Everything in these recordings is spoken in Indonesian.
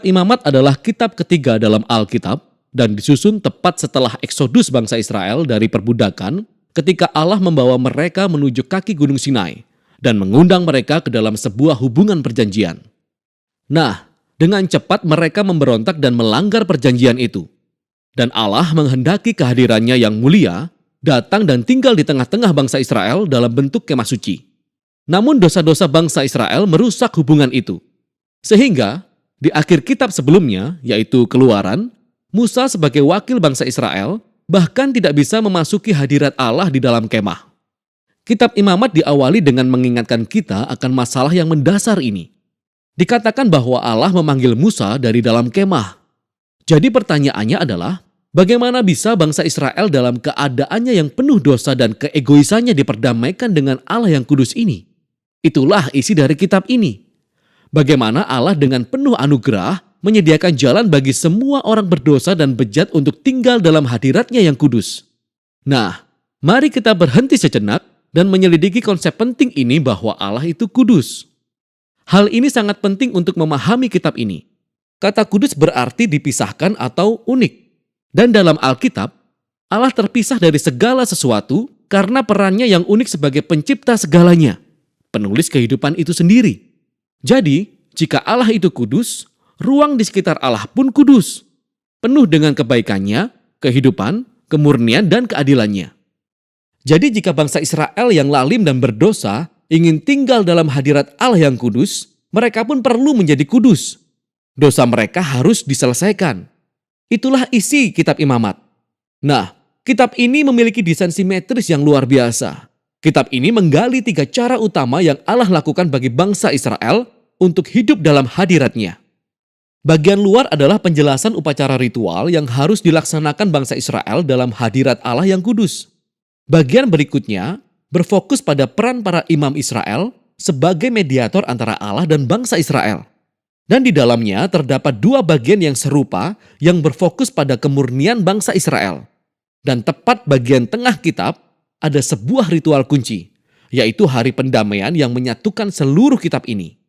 Imamat adalah kitab ketiga dalam Alkitab dan disusun tepat setelah eksodus bangsa Israel dari perbudakan ketika Allah membawa mereka menuju kaki Gunung Sinai dan mengundang mereka ke dalam sebuah hubungan perjanjian. Nah, dengan cepat mereka memberontak dan melanggar perjanjian itu. Dan Allah menghendaki kehadirannya yang mulia datang dan tinggal di tengah-tengah bangsa Israel dalam bentuk kemah suci. Namun dosa-dosa bangsa Israel merusak hubungan itu. Sehingga di akhir kitab sebelumnya, yaitu Keluaran, Musa sebagai wakil bangsa Israel bahkan tidak bisa memasuki hadirat Allah di dalam kemah. Kitab Imamat diawali dengan mengingatkan kita akan masalah yang mendasar ini. Dikatakan bahwa Allah memanggil Musa dari dalam kemah. Jadi pertanyaannya adalah, bagaimana bisa bangsa Israel dalam keadaannya yang penuh dosa dan keegoisannya diperdamaikan dengan Allah yang kudus ini? Itulah isi dari kitab ini. Bagaimana Allah dengan penuh anugerah menyediakan jalan bagi semua orang berdosa dan bejat untuk tinggal dalam hadiratnya yang kudus. Nah, mari kita berhenti sejenak dan menyelidiki konsep penting ini bahwa Allah itu kudus. Hal ini sangat penting untuk memahami kitab ini. Kata kudus berarti dipisahkan atau unik. Dan dalam Alkitab, Allah terpisah dari segala sesuatu karena perannya yang unik sebagai pencipta segalanya, penulis kehidupan itu sendiri. Jadi, jika Allah itu kudus, ruang di sekitar Allah pun kudus, penuh dengan kebaikannya, kehidupan, kemurnian, dan keadilannya. Jadi jika bangsa Israel yang lalim dan berdosa ingin tinggal dalam hadirat Allah yang kudus, mereka pun perlu menjadi kudus. Dosa mereka harus diselesaikan. Itulah isi kitab Imamat. Nah, kitab ini memiliki desain simetris yang luar biasa. Kitab ini menggali 3 cara utama yang Allah lakukan bagi bangsa Israel untuk hidup dalam hadiratnya. Bagian luar adalah penjelasan upacara ritual yang harus dilaksanakan bangsa Israel dalam hadirat Allah yang kudus. Bagian berikutnya berfokus pada peran para imam Israel sebagai mediator antara Allah dan bangsa Israel. Dan di dalamnya terdapat 2 bagian yang serupa yang berfokus pada kemurnian bangsa Israel. Dan tepat bagian tengah kitab ada sebuah ritual kunci, yaitu hari pendamaian yang menyatukan seluruh kitab ini.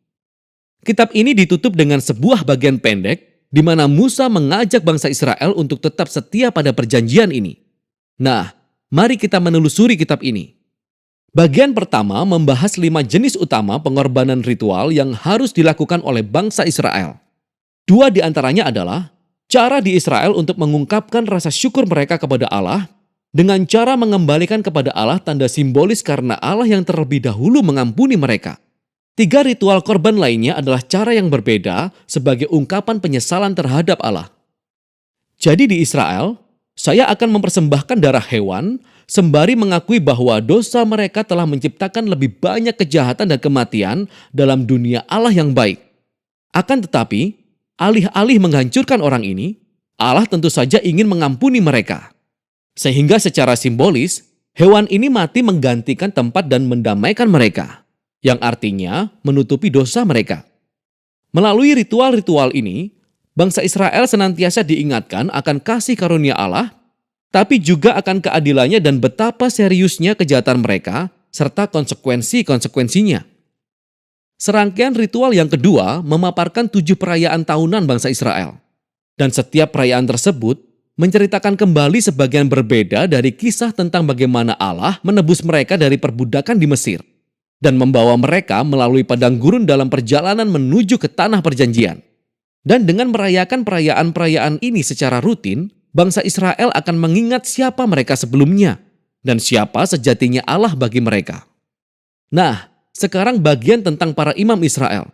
Kitab ini ditutup dengan sebuah bagian pendek di mana Musa mengajak bangsa Israel untuk tetap setia pada perjanjian ini. Nah, mari kita menelusuri kitab ini. Bagian pertama membahas 5 jenis utama pengorbanan ritual yang harus dilakukan oleh bangsa Israel. 2 di antaranya adalah cara di Israel untuk mengungkapkan rasa syukur mereka kepada Allah dengan cara mengembalikan kepada Allah tanda simbolis karena Allah yang terlebih dahulu mengampuni mereka. 3 ritual korban lainnya adalah cara yang berbeda sebagai ungkapan penyesalan terhadap Allah. Jadi di Israel, saya akan mempersembahkan darah hewan sembari mengakui bahwa dosa mereka telah menciptakan lebih banyak kejahatan dan kematian dalam dunia Allah yang baik. Akan tetapi, alih-alih menghancurkan orang ini, Allah tentu saja ingin mengampuni mereka. Sehingga secara simbolis, hewan ini mati menggantikan tempat dan mendamaikan mereka, yang artinya menutupi dosa mereka. Melalui ritual-ritual ini, bangsa Israel senantiasa diingatkan akan kasih karunia Allah, tapi juga akan keadilannya dan betapa seriusnya kejahatan mereka, serta konsekuensi-konsekuensinya. Serangkaian ritual yang kedua memaparkan 7 perayaan tahunan bangsa Israel. Dan setiap perayaan tersebut menceritakan kembali sebagian berbeda dari kisah tentang bagaimana Allah menebus mereka dari perbudakan di Mesir dan membawa mereka melalui padang gurun dalam perjalanan menuju ke tanah perjanjian. Dan dengan merayakan perayaan-perayaan ini secara rutin, bangsa Israel akan mengingat siapa mereka sebelumnya dan siapa sejatinya Allah bagi mereka. Nah, sekarang bagian tentang para imam Israel.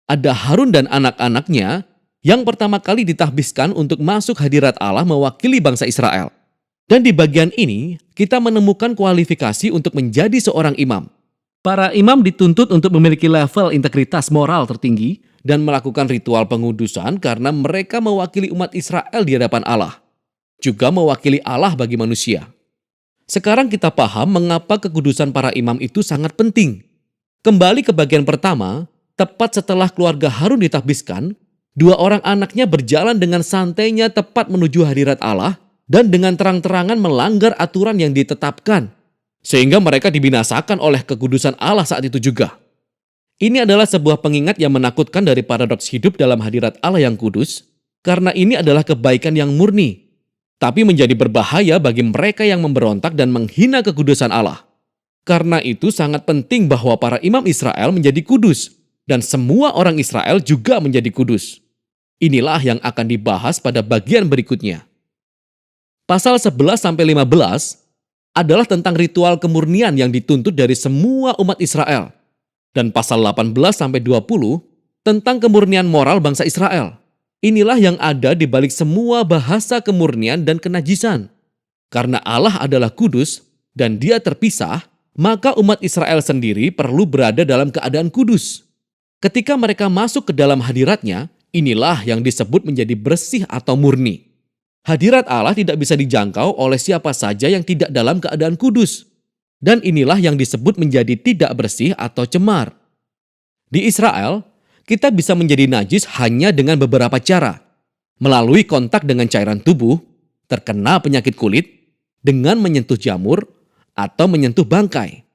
Ada Harun dan anak-anaknya yang pertama kali ditahbiskan untuk masuk hadirat Allah mewakili bangsa Israel. Dan di bagian ini, kita menemukan kualifikasi untuk menjadi seorang imam. Para imam dituntut untuk memiliki level integritas moral tertinggi dan melakukan ritual pengudusan karena mereka mewakili umat Israel di hadapan Allah. Juga mewakili Allah bagi manusia. Sekarang kita paham mengapa kekudusan para imam itu sangat penting. Kembali ke bagian pertama, tepat setelah keluarga Harun ditahbiskan, 2 orang anaknya berjalan dengan santainya tepat menuju hadirat Allah dan dengan terang-terangan melanggar aturan yang ditetapkan. Sehingga mereka dibinasakan oleh kekudusan Allah saat itu juga. Ini adalah sebuah pengingat yang menakutkan dari paradoks hidup dalam hadirat Allah yang kudus, karena ini adalah kebaikan yang murni, tapi menjadi berbahaya bagi mereka yang memberontak dan menghina kekudusan Allah. Karena itu sangat penting bahwa para imam Israel menjadi kudus, dan semua orang Israel juga menjadi kudus. Inilah yang akan dibahas pada bagian berikutnya. Pasal 11-15 adalah tentang ritual kemurnian yang dituntut dari semua umat Israel. Dan pasal 18-20 tentang kemurnian moral bangsa Israel. Inilah yang ada di balik semua bahasa kemurnian dan kenajisan. Karena Allah adalah kudus dan Dia terpisah, maka umat Israel sendiri perlu berada dalam keadaan kudus. Ketika mereka masuk ke dalam hadirat-Nya, inilah yang disebut menjadi bersih atau murni. Hadirat Allah tidak bisa dijangkau oleh siapa saja yang tidak dalam keadaan kudus. Dan inilah yang disebut menjadi tidak bersih atau cemar. Di Israel, kita bisa menjadi najis hanya dengan beberapa cara. Melalui kontak dengan cairan tubuh, terkena penyakit kulit, dengan menyentuh jamur, atau menyentuh bangkai.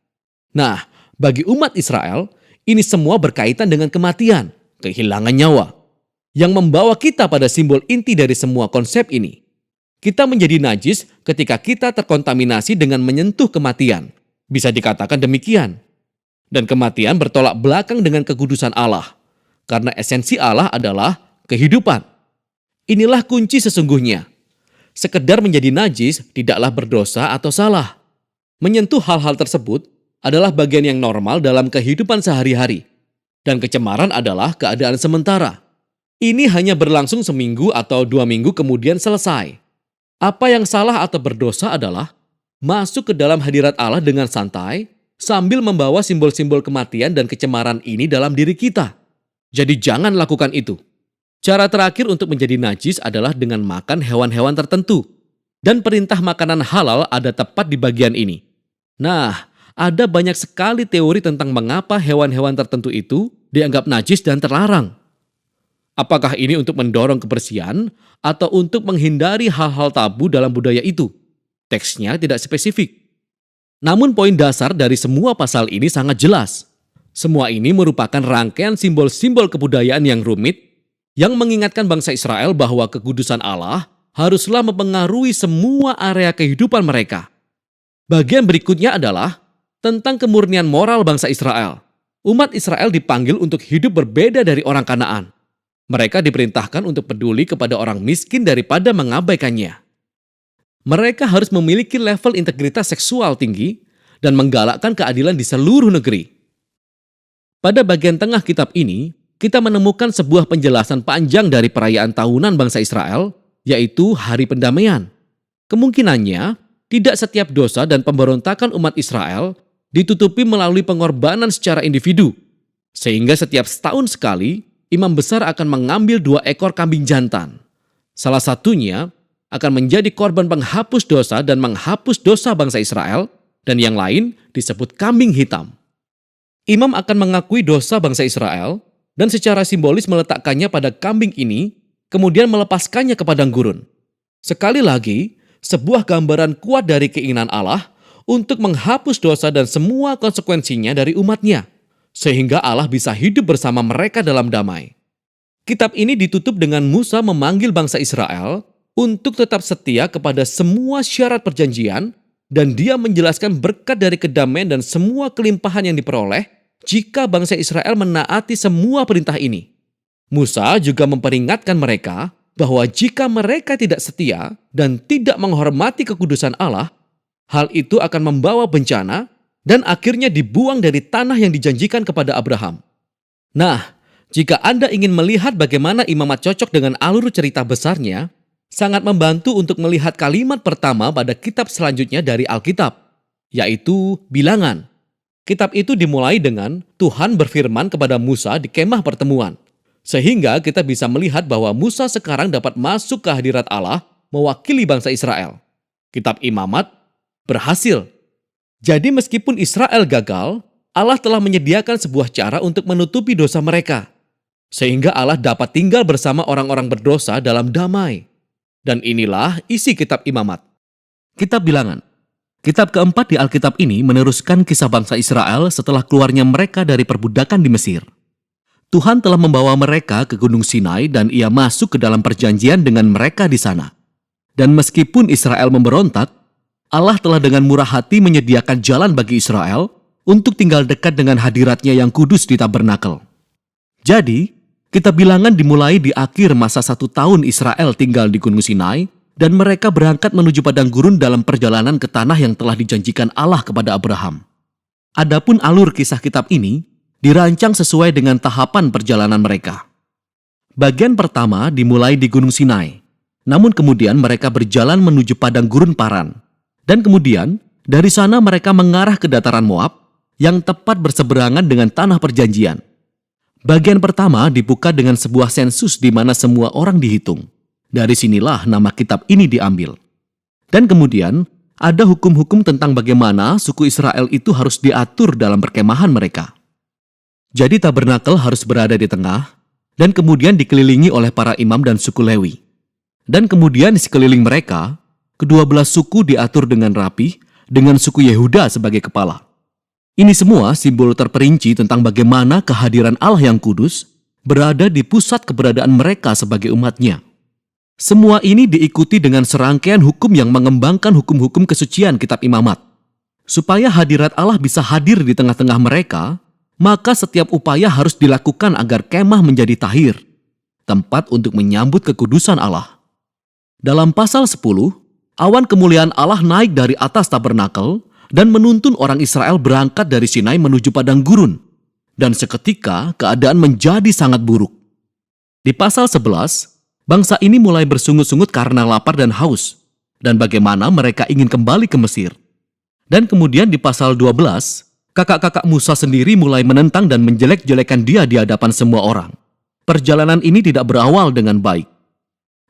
Nah, bagi umat Israel, ini semua berkaitan dengan kematian, kehilangan nyawa, yang membawa kita pada simbol inti dari semua konsep ini. Kita menjadi najis ketika kita terkontaminasi dengan menyentuh kematian. Bisa dikatakan demikian. Dan kematian bertolak belakang dengan kekudusan Allah. Karena esensi Allah adalah kehidupan. Inilah kunci sesungguhnya. Sekedar menjadi najis tidaklah berdosa atau salah. Menyentuh hal-hal tersebut adalah bagian yang normal dalam kehidupan sehari-hari. Dan kecemaran adalah keadaan sementara. Ini hanya berlangsung seminggu atau 2 minggu kemudian selesai. Apa yang salah atau berdosa adalah masuk ke dalam hadirat Allah dengan santai sambil membawa simbol-simbol kematian dan kecemaran ini dalam diri kita. Jadi jangan lakukan itu. Cara terakhir untuk menjadi najis adalah dengan makan hewan-hewan tertentu. Dan perintah makanan halal ada tepat di bagian ini. Nah, ada banyak sekali teori tentang mengapa hewan-hewan tertentu itu dianggap najis dan terlarang. Apakah ini untuk mendorong kebersihan atau untuk menghindari hal-hal tabu dalam budaya itu? Teksnya tidak spesifik. Namun poin dasar dari semua pasal ini sangat jelas. Semua ini merupakan rangkaian simbol-simbol kebudayaan yang rumit yang mengingatkan bangsa Israel bahwa kekudusan Allah haruslah mempengaruhi semua area kehidupan mereka. Bagian berikutnya adalah tentang kemurnian moral bangsa Israel. Umat Israel dipanggil untuk hidup berbeda dari orang Kanaan. Mereka diperintahkan untuk peduli kepada orang miskin daripada mengabaikannya. Mereka harus memiliki level integritas seksual tinggi dan menggalakkan keadilan di seluruh negeri. Pada bagian tengah kitab ini, kita menemukan sebuah penjelasan panjang dari perayaan tahunan bangsa Israel, yaitu Hari Pendamaian. Kemungkinannya, tidak setiap dosa dan pemberontakan umat Israel ditutupi melalui pengorbanan secara individu, sehingga setiap setahun sekali, imam besar akan mengambil 2 ekor kambing jantan. Salah satunya akan menjadi korban penghapus dosa dan menghapus dosa bangsa Israel, dan yang lain disebut kambing hitam. Imam akan mengakui dosa bangsa Israel dan secara simbolis meletakkannya pada kambing ini, kemudian melepaskannya ke padang gurun. Sekali lagi, sebuah gambaran kuat dari keinginan Allah untuk menghapus dosa dan semua konsekuensinya dari umatnya, sehingga Allah bisa hidup bersama mereka dalam damai. Kitab ini ditutup dengan Musa memanggil bangsa Israel untuk tetap setia kepada semua syarat perjanjian, dan dia menjelaskan berkat dari kedamaian dan semua kelimpahan yang diperoleh jika bangsa Israel menaati semua perintah ini. Musa juga memperingatkan mereka bahwa jika mereka tidak setia dan tidak menghormati kekudusan Allah, hal itu akan membawa bencana dan akhirnya dibuang dari tanah yang dijanjikan kepada Abraham. Nah, jika Anda ingin melihat bagaimana imamat cocok dengan alur cerita besarnya, sangat membantu untuk melihat kalimat pertama pada kitab selanjutnya dari Alkitab, yaitu Bilangan. Kitab itu dimulai dengan Tuhan berfirman kepada Musa di kemah pertemuan, sehingga kita bisa melihat bahwa Musa sekarang dapat masuk ke hadirat Allah mewakili bangsa Israel. Kitab Imamat berhasil. Jadi meskipun Israel gagal, Allah telah menyediakan sebuah cara untuk menutupi dosa mereka, sehingga Allah dapat tinggal bersama orang-orang berdosa dalam damai. Dan inilah isi kitab Imamat. Kitab Bilangan. Kitab keempat di Alkitab ini meneruskan kisah bangsa Israel setelah keluarnya mereka dari perbudakan di Mesir. Tuhan telah membawa mereka ke Gunung Sinai dan Ia masuk ke dalam perjanjian dengan mereka di sana. Dan meskipun Israel memberontak, Allah telah dengan murah hati menyediakan jalan bagi Israel untuk tinggal dekat dengan hadirat-Nya yang kudus di tabernakel. Jadi, kitab Bilangan dimulai di akhir masa 1 tahun Israel tinggal di Gunung Sinai, dan mereka berangkat menuju padang gurun dalam perjalanan ke tanah yang telah dijanjikan Allah kepada Abraham. Adapun alur kisah kitab ini dirancang sesuai dengan tahapan perjalanan mereka. Bagian pertama dimulai di Gunung Sinai, namun kemudian mereka berjalan menuju padang gurun Paran. Dan kemudian dari sana mereka mengarah ke dataran Moab yang tepat berseberangan dengan tanah perjanjian. Bagian pertama dibuka dengan sebuah sensus di mana semua orang dihitung. Dari sinilah nama kitab ini diambil. Dan kemudian ada hukum-hukum tentang bagaimana suku Israel itu harus diatur dalam perkemahan mereka. Jadi tabernakel harus berada di tengah dan kemudian dikelilingi oleh para imam dan suku Lewi. Dan kemudian di sekeliling mereka, kedua belah suku diatur dengan rapi dengan suku Yehuda sebagai kepala. Ini semua simbol terperinci tentang bagaimana kehadiran Allah yang kudus berada di pusat keberadaan mereka sebagai umat-Nya. Semua ini diikuti dengan serangkaian hukum yang mengembangkan hukum-hukum kesucian kitab imamat. Supaya hadirat Allah bisa hadir di tengah-tengah mereka, maka setiap upaya harus dilakukan agar kemah menjadi tahir, tempat untuk menyambut kekudusan Allah. Dalam pasal 10, awan kemuliaan Allah naik dari atas tabernakel dan menuntun orang Israel berangkat dari Sinai menuju padang gurun. Dan seketika keadaan menjadi sangat buruk. Di pasal 11, bangsa ini mulai bersungut-sungut karena lapar dan haus, dan bagaimana mereka ingin kembali ke Mesir. Dan kemudian di pasal 12, kakak-kakak Musa sendiri mulai menentang dan menjelek-jelekan dia di hadapan semua orang. Perjalanan ini tidak berawal dengan baik.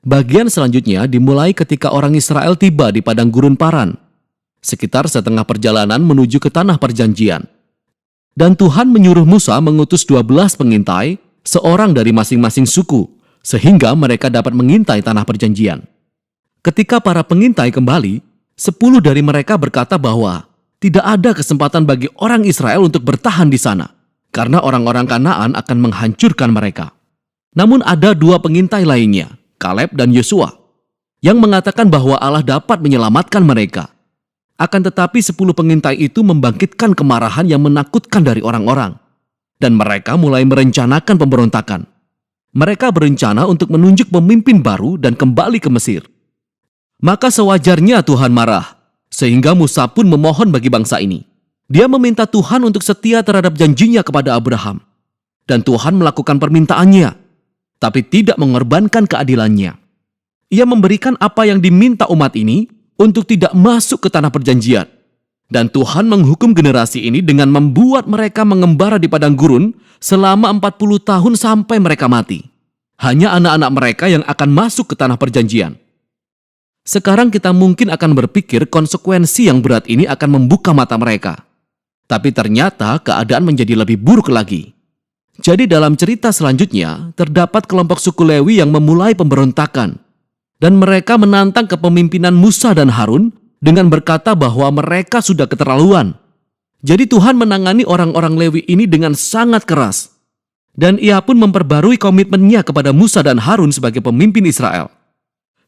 Bagian selanjutnya dimulai ketika orang Israel tiba di padang gurun Paran, sekitar setengah perjalanan menuju ke tanah perjanjian. Dan Tuhan menyuruh Musa mengutus 12 pengintai, seorang dari masing-masing suku, sehingga mereka dapat mengintai tanah perjanjian. Ketika para pengintai kembali, 10 dari mereka berkata bahwa tidak ada kesempatan bagi orang Israel untuk bertahan di sana, karena orang-orang Kanaan akan menghancurkan mereka. Namun ada 2 pengintai lainnya, Kaleb dan Yosua, yang mengatakan bahwa Allah dapat menyelamatkan mereka. Akan tetapi 10 pengintai itu membangkitkan kemarahan yang menakutkan dari orang-orang, dan mereka mulai merencanakan pemberontakan. Mereka berencana untuk menunjuk pemimpin baru dan kembali ke Mesir. Maka sewajarnya Tuhan marah, sehingga Musa pun memohon bagi bangsa ini. Dia meminta Tuhan untuk setia terhadap janjinya kepada Abraham. Dan Tuhan melakukan permintaannya, tapi tidak mengorbankan keadilannya. Ia memberikan apa yang diminta umat ini untuk tidak masuk ke tanah perjanjian. Dan Tuhan menghukum generasi ini dengan membuat mereka mengembara di padang gurun selama 40 tahun sampai mereka mati. Hanya anak-anak mereka yang akan masuk ke tanah perjanjian. Sekarang kita mungkin akan berpikir konsekuensi yang berat ini akan membuka mata mereka. Tapi ternyata keadaan menjadi lebih buruk lagi. Jadi dalam cerita selanjutnya, terdapat kelompok suku Lewi yang memulai pemberontakan. Dan mereka menantang kepemimpinan Musa dan Harun dengan berkata bahwa mereka sudah keterlaluan. Jadi Tuhan menangani orang-orang Lewi ini dengan sangat keras. Dan ia pun memperbarui komitmennya kepada Musa dan Harun sebagai pemimpin Israel.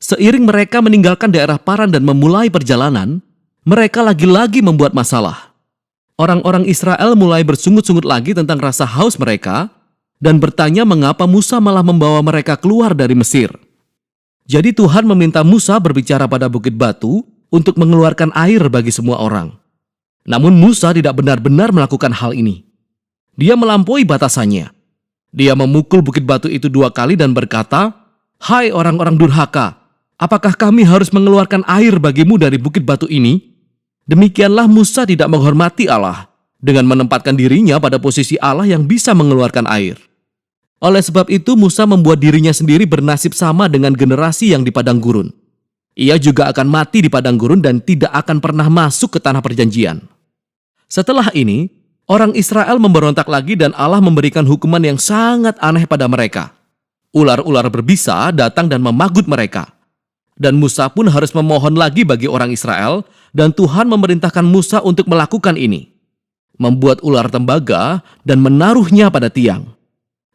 Seiring mereka meninggalkan daerah Paran dan memulai perjalanan, mereka lagi-lagi membuat masalah. Orang-orang Israel mulai bersungut-sungut lagi tentang rasa haus mereka dan bertanya mengapa Musa malah membawa mereka keluar dari Mesir. Jadi Tuhan meminta Musa berbicara pada bukit batu untuk mengeluarkan air bagi semua orang. Namun Musa tidak benar-benar melakukan hal ini. Dia melampaui batasannya. Dia memukul bukit batu itu 2 kali dan berkata, "Hai orang-orang durhaka, apakah kami harus mengeluarkan air bagimu dari bukit batu ini?" Demikianlah Musa tidak menghormati Allah dengan menempatkan dirinya pada posisi Allah yang bisa mengeluarkan air. Oleh sebab itu Musa membuat dirinya sendiri bernasib sama dengan generasi yang di padang gurun. Ia juga akan mati di padang gurun dan tidak akan pernah masuk ke tanah perjanjian. Setelah ini, orang Israel memberontak lagi dan Allah memberikan hukuman yang sangat aneh pada mereka. Ular-ular berbisa datang dan memagut mereka. Dan Musa pun harus memohon lagi bagi orang Israel, dan Tuhan memerintahkan Musa untuk melakukan ini. Membuat ular tembaga dan menaruhnya pada tiang.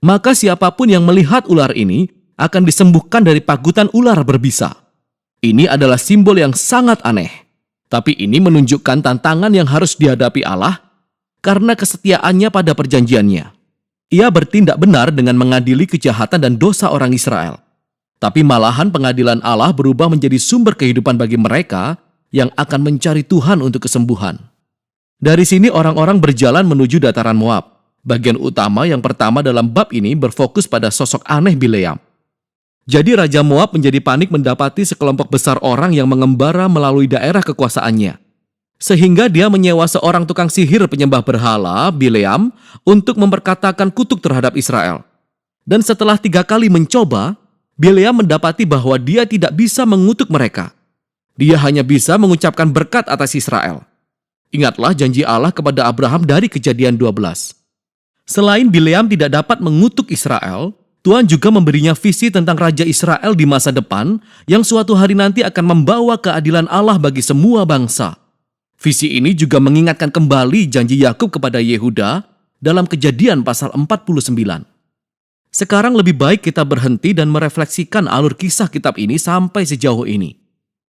Maka siapapun yang melihat ular ini akan disembuhkan dari pagutan ular berbisa. Ini adalah simbol yang sangat aneh. Tapi ini menunjukkan tantangan yang harus dihadapi Allah karena kesetiaannya pada perjanjiannya. Ia bertindak benar dengan mengadili kejahatan dan dosa orang Israel. Tapi malahan pengadilan Allah berubah menjadi sumber kehidupan bagi mereka yang akan mencari Tuhan untuk kesembuhan. Dari sini orang-orang berjalan menuju dataran Moab. Bagian utama yang pertama dalam bab ini berfokus pada sosok aneh Bileam. Jadi Raja Moab menjadi panik mendapati sekelompok besar orang yang mengembara melalui daerah kekuasaannya. Sehingga dia menyewa seorang tukang sihir penyembah berhala, Bileam, untuk memperkatakan kutuk terhadap Israel. Dan setelah 3 kali mencoba, Bileam mendapati bahwa dia tidak bisa mengutuk mereka. Dia hanya bisa mengucapkan berkat atas Israel. Ingatlah janji Allah kepada Abraham dari Kejadian 12. Selain Bileam tidak dapat mengutuk Israel, Tuhan juga memberinya visi tentang Raja Israel di masa depan yang suatu hari nanti akan membawa keadilan Allah bagi semua bangsa. Visi ini juga mengingatkan kembali janji Yakub kepada Yehuda dalam Kejadian pasal 49. Sekarang lebih baik kita berhenti dan merefleksikan alur kisah kitab ini sampai sejauh ini.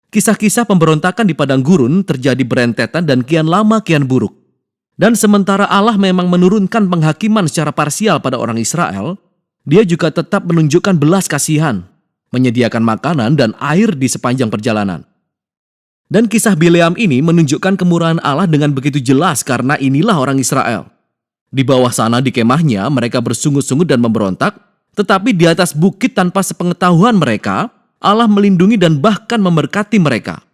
Kisah-kisah pemberontakan di padang gurun terjadi berentetan dan kian lama kian buruk. Dan sementara Allah memang menurunkan penghakiman secara parsial pada orang Israel, Dia juga tetap menunjukkan belas kasihan, menyediakan makanan dan air di sepanjang perjalanan. Dan kisah Bileam ini menunjukkan kemurahan Allah dengan begitu jelas karena inilah orang Israel. Di bawah sana di kemahnya mereka bersungut-sungut dan memberontak, tetapi di atas bukit tanpa sepengetahuan mereka, Allah melindungi dan bahkan memberkati mereka.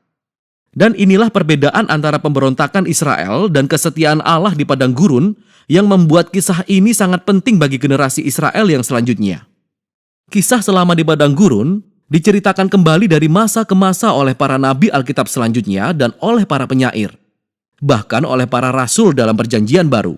Dan inilah perbedaan antara pemberontakan Israel dan kesetiaan Allah di padang gurun yang membuat kisah ini sangat penting bagi generasi Israel yang selanjutnya. Kisah selama di padang gurun diceritakan kembali dari masa ke masa oleh para nabi Alkitab selanjutnya dan oleh para penyair, bahkan oleh para rasul dalam perjanjian baru.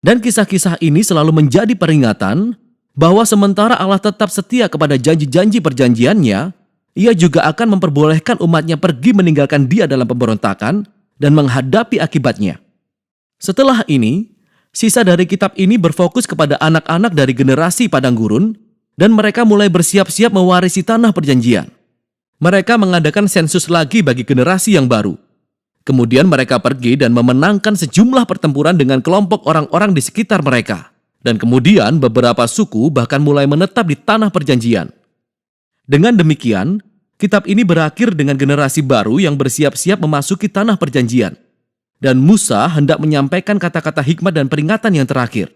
Dan kisah-kisah ini selalu menjadi peringatan bahwa sementara Allah tetap setia kepada janji-janji perjanjiannya, Ia juga akan memperbolehkan umatnya pergi meninggalkan Dia dalam pemberontakan dan menghadapi akibatnya. Setelah ini, sisa dari kitab ini berfokus kepada anak-anak dari generasi padang gurun dan mereka mulai bersiap-siap mewarisi tanah perjanjian. Mereka mengadakan sensus lagi bagi generasi yang baru. Kemudian mereka pergi dan memenangkan sejumlah pertempuran dengan kelompok orang-orang di sekitar mereka. Dan kemudian beberapa suku bahkan mulai menetap di tanah perjanjian. Dengan demikian, kitab ini berakhir dengan generasi baru yang bersiap-siap memasuki tanah perjanjian. Dan Musa hendak menyampaikan kata-kata hikmat dan peringatan yang terakhir.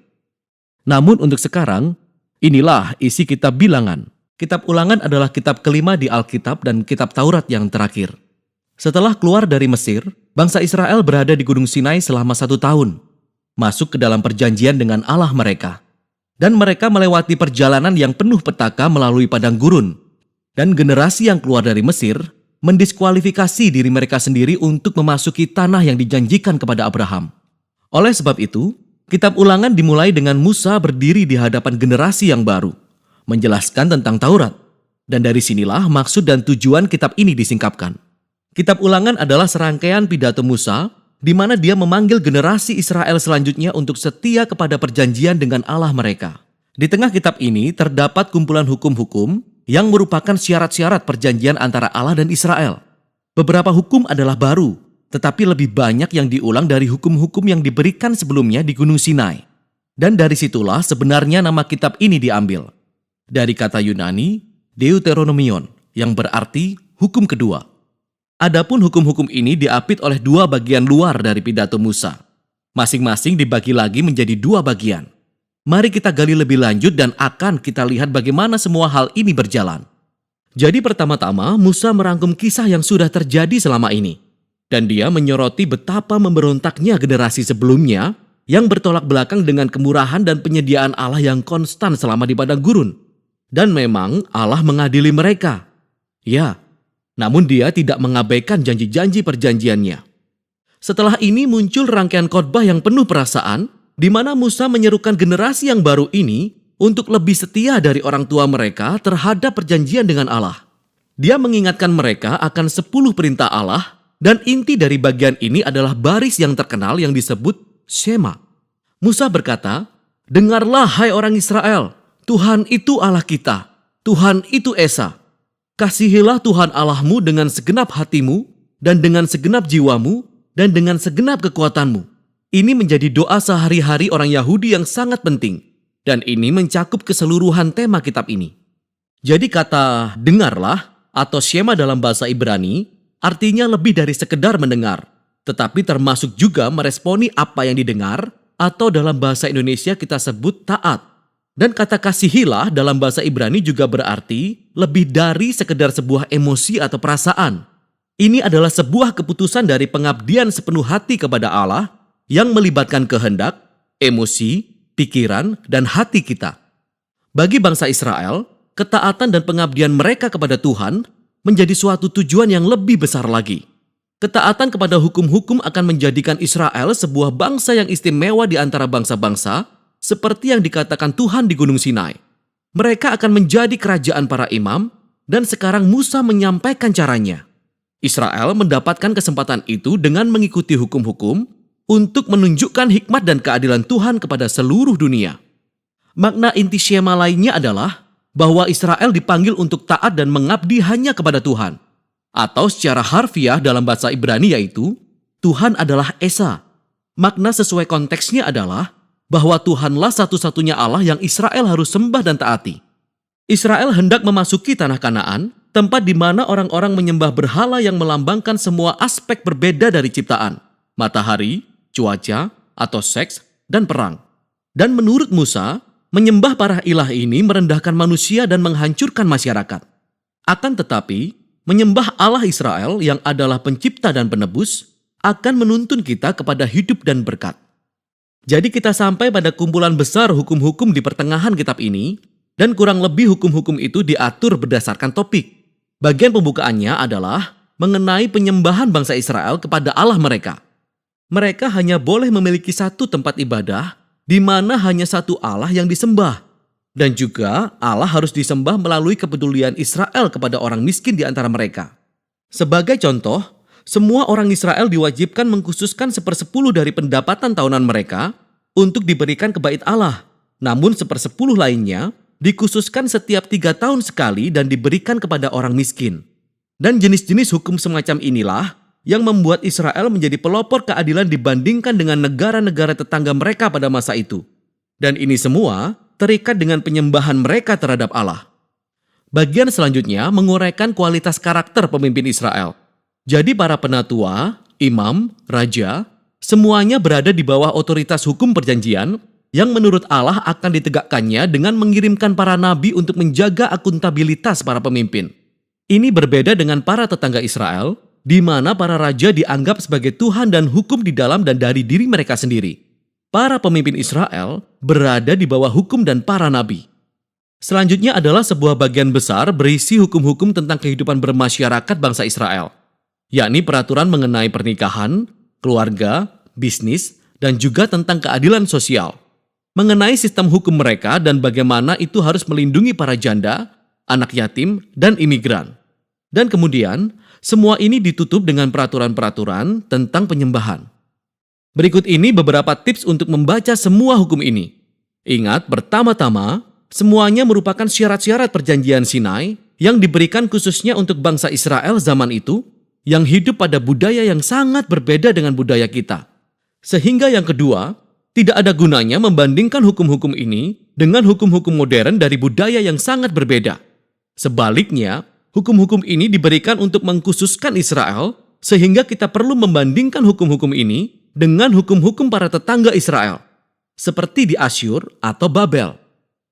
Namun untuk sekarang, inilah isi kitab Bilangan. Kitab Ulangan adalah kitab kelima di Alkitab dan kitab Taurat yang terakhir. Setelah keluar dari Mesir, bangsa Israel berada di Gunung Sinai selama 1 tahun, masuk ke dalam perjanjian dengan Allah mereka. Dan mereka melewati perjalanan yang penuh petaka melalui padang gurun. Dan generasi yang keluar dari Mesir mendiskualifikasi diri mereka sendiri untuk memasuki tanah yang dijanjikan kepada Abraham. Oleh sebab itu, kitab Ulangan dimulai dengan Musa berdiri di hadapan generasi yang baru, menjelaskan tentang Taurat. Dan dari sinilah maksud dan tujuan kitab ini disingkapkan. Kitab Ulangan adalah serangkaian pidato Musa, di mana dia memanggil generasi Israel selanjutnya untuk setia kepada perjanjian dengan Allah mereka. Di tengah kitab ini terdapat kumpulan hukum-hukum yang merupakan syarat-syarat perjanjian antara Allah dan Israel. Beberapa hukum adalah baru, tetapi lebih banyak yang diulang dari hukum-hukum yang diberikan sebelumnya di Gunung Sinai. Dan dari situlah sebenarnya nama kitab ini diambil. Dari kata Yunani, Deuteronomion, yang berarti hukum kedua. Adapun hukum-hukum ini diapit oleh 2 bagian luar dari pidato Musa. Masing-masing dibagi lagi menjadi 2 bagian. Mari kita gali lebih lanjut dan akan kita lihat bagaimana semua hal ini berjalan. Jadi pertama-tama Musa merangkum kisah yang sudah terjadi selama ini. Dan dia menyoroti betapa memberontaknya generasi sebelumnya yang bertolak belakang dengan kemurahan dan penyediaan Allah yang konstan selama di padang gurun. Dan memang Allah mengadili mereka. Ya, namun dia tidak mengabaikan janji-janji perjanjiannya. Setelah ini muncul rangkaian khotbah yang penuh perasaan, di mana Musa menyerukan generasi yang baru ini untuk lebih setia dari orang tua mereka terhadap perjanjian dengan Allah. Dia mengingatkan mereka akan 10 perintah Allah, dan inti dari bagian ini adalah baris yang terkenal yang disebut Shema. Musa berkata, "Dengarlah hai orang Israel, Tuhan itu Allah kita, Tuhan itu Esa. Kasihilah Tuhan Allahmu dengan segenap hatimu, dan dengan segenap jiwamu, dan dengan segenap kekuatanmu." Ini menjadi doa sehari-hari orang Yahudi yang sangat penting, dan ini mencakup keseluruhan tema kitab ini. Jadi kata dengarlah atau Shema dalam bahasa Ibrani artinya lebih dari sekedar mendengar, tetapi termasuk juga meresponi apa yang didengar, atau dalam bahasa Indonesia kita sebut taat. Dan kata kasihilah dalam bahasa Ibrani juga berarti lebih dari sekedar sebuah emosi atau perasaan. Ini adalah sebuah keputusan dari pengabdian sepenuh hati kepada Allah yang melibatkan kehendak, emosi, pikiran, dan hati kita. Bagi bangsa Israel, ketaatan dan pengabdian mereka kepada Tuhan menjadi suatu tujuan yang lebih besar lagi. Ketaatan kepada hukum-hukum akan menjadikan Israel sebuah bangsa yang istimewa di antara bangsa-bangsa, seperti yang dikatakan Tuhan di Gunung Sinai. Mereka akan menjadi kerajaan para imam, dan sekarang Musa menyampaikan caranya. Israel mendapatkan kesempatan itu dengan mengikuti hukum-hukum untuk menunjukkan hikmat dan keadilan Tuhan kepada seluruh dunia. Makna inti Shema lainnya adalah bahwa Israel dipanggil untuk taat dan mengabdi hanya kepada Tuhan. Atau secara harfiah dalam bahasa Ibrani yaitu, Tuhan adalah Esa. Makna sesuai konteksnya adalah bahwa Tuhanlah satu-satunya Allah yang Israel harus sembah dan taati. Israel hendak memasuki tanah Kanaan, tempat di mana orang-orang menyembah berhala yang melambangkan semua aspek berbeda dari ciptaan, matahari, cuaca, atau seks, dan perang. Dan menurut Musa, menyembah para ilah ini merendahkan manusia dan menghancurkan masyarakat. Akan tetapi, menyembah Allah Israel yang adalah pencipta dan penebus akan menuntun kita kepada hidup dan berkat. Jadi kita sampai pada kumpulan besar hukum-hukum di pertengahan kitab ini, dan kurang lebih hukum-hukum itu diatur berdasarkan topik. Bagian pembukaannya adalah mengenai penyembahan bangsa Israel kepada Allah mereka. Mereka hanya boleh memiliki satu tempat ibadah, di mana hanya satu Allah yang disembah. Dan juga Allah harus disembah melalui kepedulian Israel kepada orang miskin di antara mereka. Sebagai contoh, semua orang Israel diwajibkan mengkhususkan 1/10 dari pendapatan tahunan mereka untuk diberikan ke bait Allah. Namun 1/10 lainnya dikhususkan setiap 3 tahun sekali dan diberikan kepada orang miskin. Dan jenis-jenis hukum semacam inilah yang membuat Israel menjadi pelopor keadilan dibandingkan dengan negara-negara tetangga mereka pada masa itu. Dan ini semua terikat dengan penyembahan mereka terhadap Allah. Bagian selanjutnya menguraikan kualitas karakter pemimpin Israel. Jadi para penatua, imam, raja, semuanya berada di bawah otoritas hukum perjanjian yang menurut Allah akan ditegakkannya dengan mengirimkan para nabi untuk menjaga akuntabilitas para pemimpin. Ini berbeda dengan para tetangga Israel, di mana para raja dianggap sebagai Tuhan dan hukum di dalam dan dari diri mereka sendiri. Para pemimpin Israel berada di bawah hukum dan para nabi. Selanjutnya adalah sebuah bagian besar berisi hukum-hukum tentang kehidupan bermasyarakat bangsa Israel, yakni peraturan mengenai pernikahan, keluarga, bisnis, dan juga tentang keadilan sosial. Mengenai sistem hukum mereka dan bagaimana itu harus melindungi para janda, anak yatim, dan imigran. Dan kemudian, semua ini ditutup dengan peraturan-peraturan tentang penyembahan. Berikut ini beberapa tips untuk membaca semua hukum ini. Ingat, pertama-tama, semuanya merupakan syarat-syarat perjanjian Sinai yang diberikan khususnya untuk bangsa Israel zaman itu, yang hidup pada budaya yang sangat berbeda dengan budaya kita. Sehingga yang kedua, tidak ada gunanya membandingkan hukum-hukum ini dengan hukum-hukum modern dari budaya yang sangat berbeda. Sebaliknya, hukum-hukum ini diberikan untuk mengkhususkan Israel, sehingga kita perlu membandingkan hukum-hukum ini dengan hukum-hukum para tetangga Israel, seperti di Asyur atau Babel.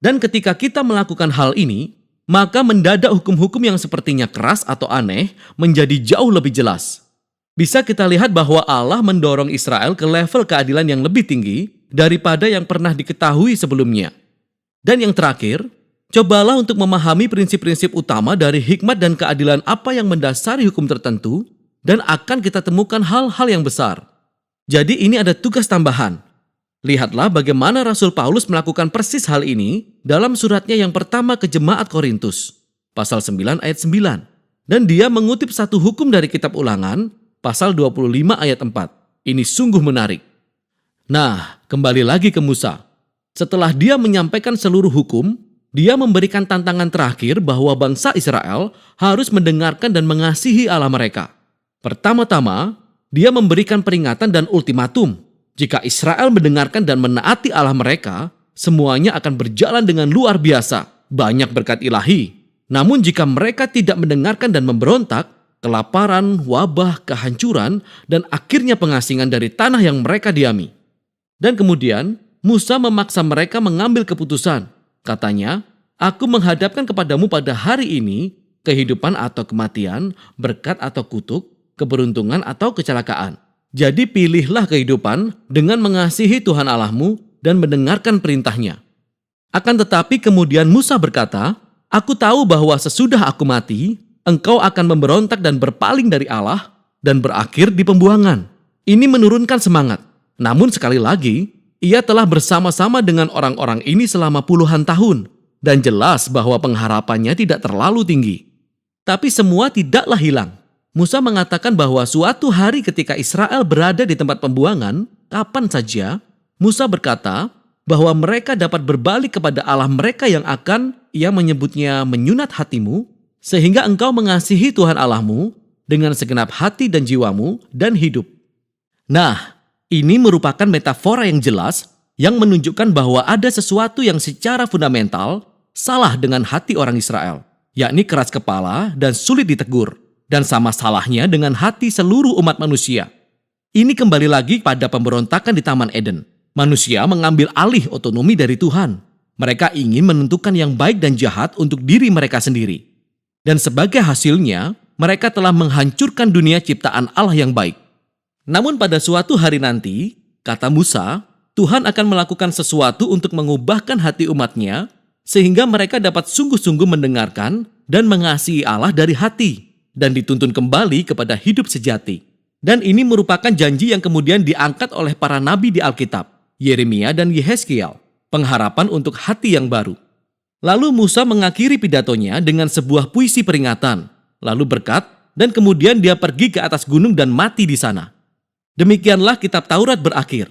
Dan ketika kita melakukan hal ini, maka mendadak hukum-hukum yang sepertinya keras atau aneh menjadi jauh lebih jelas. Bisa kita lihat bahwa Allah mendorong Israel ke level keadilan yang lebih tinggi daripada yang pernah diketahui sebelumnya. Dan yang terakhir, cobalah untuk memahami prinsip-prinsip utama dari hikmat dan keadilan apa yang mendasari hukum tertentu, dan akan kita temukan hal-hal yang besar. Jadi ini ada tugas tambahan. Lihatlah bagaimana Rasul Paulus melakukan persis hal ini dalam suratnya yang pertama ke Jemaat Korintus, pasal 9 ayat 9. Dan dia mengutip satu hukum dari kitab Ulangan, pasal 25 ayat 4. Ini sungguh menarik. Nah, kembali lagi ke Musa. Setelah dia menyampaikan seluruh hukum, dia memberikan tantangan terakhir bahwa bangsa Israel harus mendengarkan dan mengasihi Allah mereka. Pertama-tama, dia memberikan peringatan dan ultimatum. Jika Israel mendengarkan dan menaati Allah mereka, semuanya akan berjalan dengan luar biasa, banyak berkat ilahi. Namun jika mereka tidak mendengarkan dan memberontak, kelaparan, wabah, kehancuran, dan akhirnya pengasingan dari tanah yang mereka diami. Dan kemudian, Musa memaksa mereka mengambil keputusan. Katanya, "Aku menghadapkan kepadamu pada hari ini kehidupan atau kematian, berkat atau kutuk, keberuntungan atau kecelakaan. Jadi pilihlah kehidupan dengan mengasihi Tuhan Allahmu dan mendengarkan perintahnya." Akan tetapi kemudian Musa berkata, "Aku tahu bahwa sesudah aku mati, engkau akan memberontak dan berpaling dari Allah dan berakhir di pembuangan." Ini menurunkan semangat. Namun sekali lagi, ia telah bersama-sama dengan orang-orang ini selama puluhan tahun dan jelas bahwa pengharapannya tidak terlalu tinggi. Tapi semua tidaklah hilang. Musa mengatakan bahwa suatu hari ketika Israel berada di tempat pembuangan, kapan saja, Musa berkata bahwa mereka dapat berbalik kepada Allah mereka yang akan, ia menyebutnya, menyunat hatimu, sehingga engkau mengasihi Tuhan Allahmu dengan segenap hati dan jiwamu dan hidup. Nah, ini merupakan metafora yang jelas yang menunjukkan bahwa ada sesuatu yang secara fundamental salah dengan hati orang Israel, yakni keras kepala dan sulit ditegur, dan sama salahnya dengan hati seluruh umat manusia. Ini kembali lagi pada pemberontakan di Taman Eden. Manusia mengambil alih otonomi dari Tuhan. Mereka ingin menentukan yang baik dan jahat untuk diri mereka sendiri. Dan sebagai hasilnya, mereka telah menghancurkan dunia ciptaan Allah yang baik. Namun pada suatu hari nanti, kata Musa, Tuhan akan melakukan sesuatu untuk mengubahkan hati umatnya, sehingga mereka dapat sungguh-sungguh mendengarkan dan mengasihi Allah dari hati, dan dituntun kembali kepada hidup sejati. Dan ini merupakan janji yang kemudian diangkat oleh para nabi di Alkitab, Yeremia dan Yehezkiel, pengharapan untuk hati yang baru. Lalu Musa mengakhiri pidatonya dengan sebuah puisi peringatan, lalu berkat, dan kemudian dia pergi ke atas gunung dan mati di sana. Demikianlah kitab Taurat berakhir.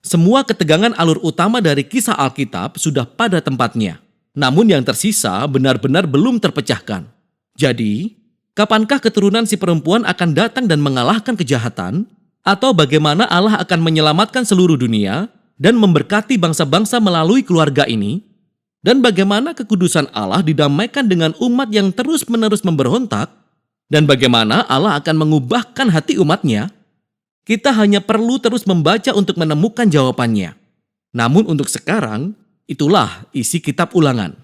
Semua ketegangan alur utama dari kisah Alkitab sudah pada tempatnya. Namun yang tersisa benar-benar belum terpecahkan. Jadi, kapankah keturunan si perempuan akan datang dan mengalahkan kejahatan? Atau bagaimana Allah akan menyelamatkan seluruh dunia dan memberkati bangsa-bangsa melalui keluarga ini? Dan bagaimana kekudusan Allah didamaikan dengan umat yang terus-menerus memberontak? Dan bagaimana Allah akan mengubahkan hati umatnya? Kita hanya perlu terus membaca untuk menemukan jawabannya. Namun untuk sekarang, itulah isi kitab Ulangan.